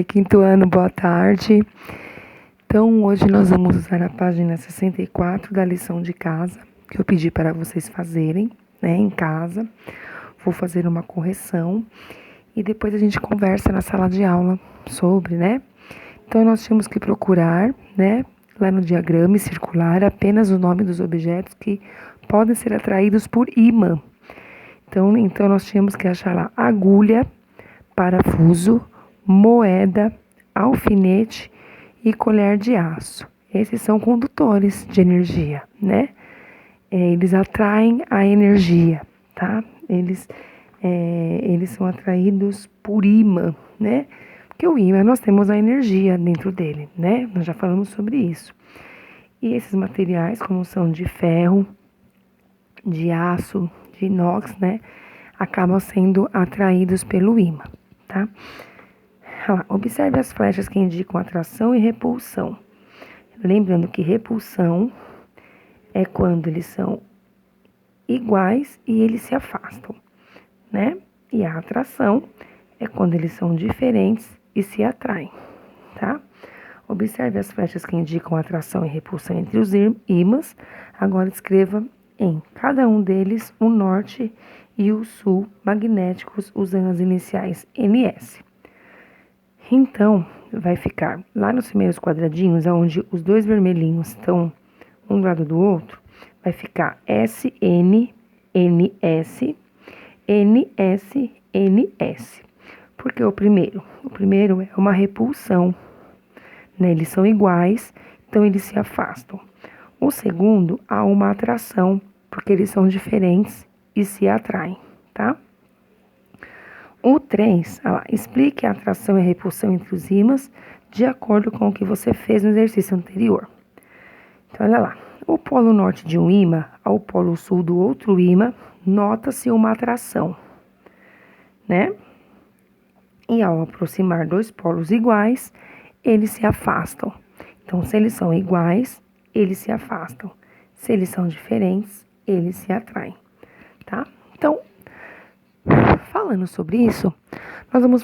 Quinto ano, boa tarde. Então, hoje nós vamos usar a página 64 da lição de casa, que eu pedi para vocês fazerem, em casa. Vou fazer uma correção e depois a gente conversa na sala de aula sobre, Então, nós tínhamos que procurar, lá no diagrama e circular apenas o nome dos objetos que podem ser atraídos por ímã. Então nós tínhamos que achar lá agulha, parafuso, moeda, alfinete e colher de aço. Esses são condutores de energia, Eles atraem a energia, tá? Eles são atraídos por ímã, Porque o ímã, nós temos a energia dentro dele, Nós já falamos sobre isso. E esses materiais, como são de ferro, de aço, de inox, acabam sendo atraídos pelo ímã, tá? Observe as flechas que indicam atração e repulsão. Lembrando que repulsão é quando eles são iguais e eles se afastam, E a atração é quando eles são diferentes e se atraem, tá? Observe as flechas que indicam atração e repulsão entre os ímãs. Agora escreva em cada um deles o norte e o sul magnéticos usando as iniciais NS. Então, vai ficar lá nos primeiros quadradinhos, onde os dois vermelhinhos estão um do lado do outro, vai ficar SN, NS, NS, NS. Porque o primeiro é uma repulsão, Eles são iguais, então eles se afastam. O segundo, há uma atração, porque eles são diferentes e se atraem, tá? O 3, explique a atração e a repulsão entre os ímãs de acordo com o que você fez no exercício anterior. Então, olha lá. O polo norte de um ímã ao polo sul do outro ímã, nota-se uma atração, E ao aproximar dois polos iguais, eles se afastam. Então, se eles são iguais, eles se afastam. Se eles são diferentes, eles se atraem, tá? Então, falando sobre isso, nós vamos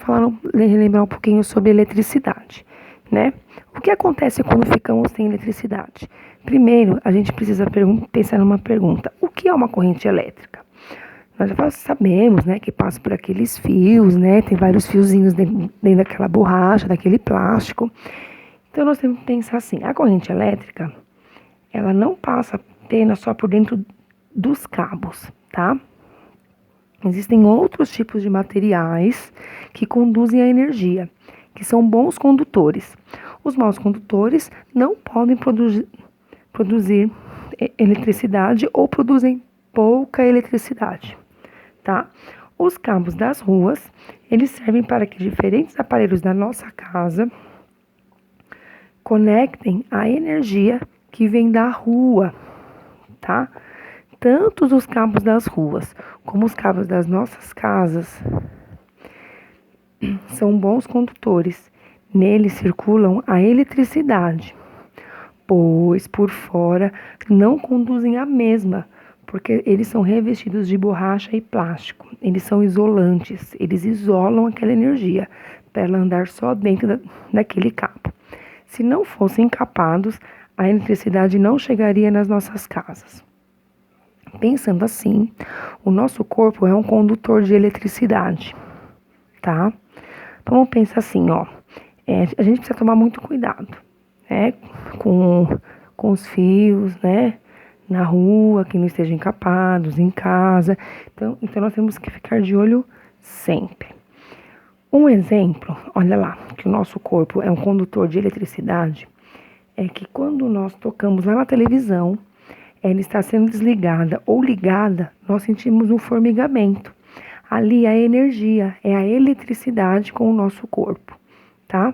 relembrar um pouquinho sobre eletricidade, O que acontece quando ficamos sem eletricidade? Primeiro, a gente precisa pensar numa pergunta. O que é uma corrente elétrica? Nós já sabemos, que passa por aqueles fios, Tem vários fiozinhos dentro daquela borracha, daquele plástico. Então, nós temos que pensar assim, a corrente elétrica, ela não passa apenas só por dentro dos cabos, tá? Existem outros tipos de materiais que conduzem a energia, que são bons condutores. Os maus condutores não podem produzir eletricidade ou produzem pouca eletricidade, tá? Os cabos das ruas, eles servem para que diferentes aparelhos da nossa casa conectem a energia que vem da rua, tá? Tanto os cabos das ruas como os cabos das nossas casas são bons condutores. Neles circulam a eletricidade, pois por fora não conduzem a mesma, porque eles são revestidos de borracha e plástico. Eles são isolantes, eles isolam aquela energia para ela andar só dentro daquele cabo. Se não fossem encapados, a eletricidade não chegaria nas nossas casas. Pensando assim, o nosso corpo é um condutor de eletricidade, tá? Vamos pensar assim, a gente precisa tomar muito cuidado, com os fios, na rua, que não estejam encapados, em casa. Então nós temos que ficar de olho sempre. Um exemplo, olha lá, que o nosso corpo é um condutor de eletricidade, é que quando nós tocamos lá na televisão, ela está sendo desligada ou ligada, nós sentimos um formigamento. Ali a energia, é a eletricidade com o nosso corpo, tá?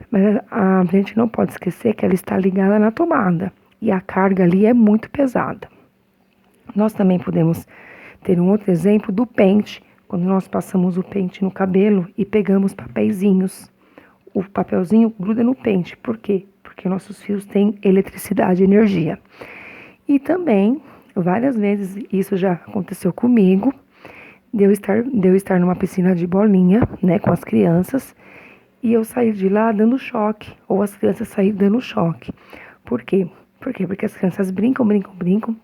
Mas a gente não pode esquecer que ela está ligada na tomada e a carga ali é muito pesada. Nós também podemos ter um outro exemplo do pente, quando nós passamos o pente no cabelo e pegamos papeizinhos. O papelzinho gruda no pente, por quê? Porque nossos fios têm eletricidade e energia. E também, várias vezes, isso já aconteceu comigo, de eu estar numa piscina de bolinha, com as crianças, e eu sair de lá dando choque, ou as crianças saírem dando choque. Por quê? Porque as crianças brincam,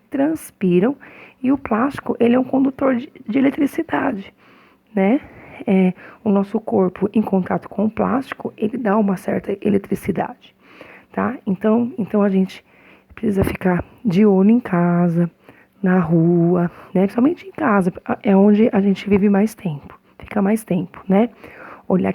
transpiram, e o plástico, ele é um condutor de eletricidade, né? O nosso corpo, em contato com o plástico, ele dá uma certa eletricidade, tá? Então a gente precisa ficar de olho em casa, na rua, né? Principalmente em casa, é onde a gente vive mais tempo, fica mais tempo, né? Olhar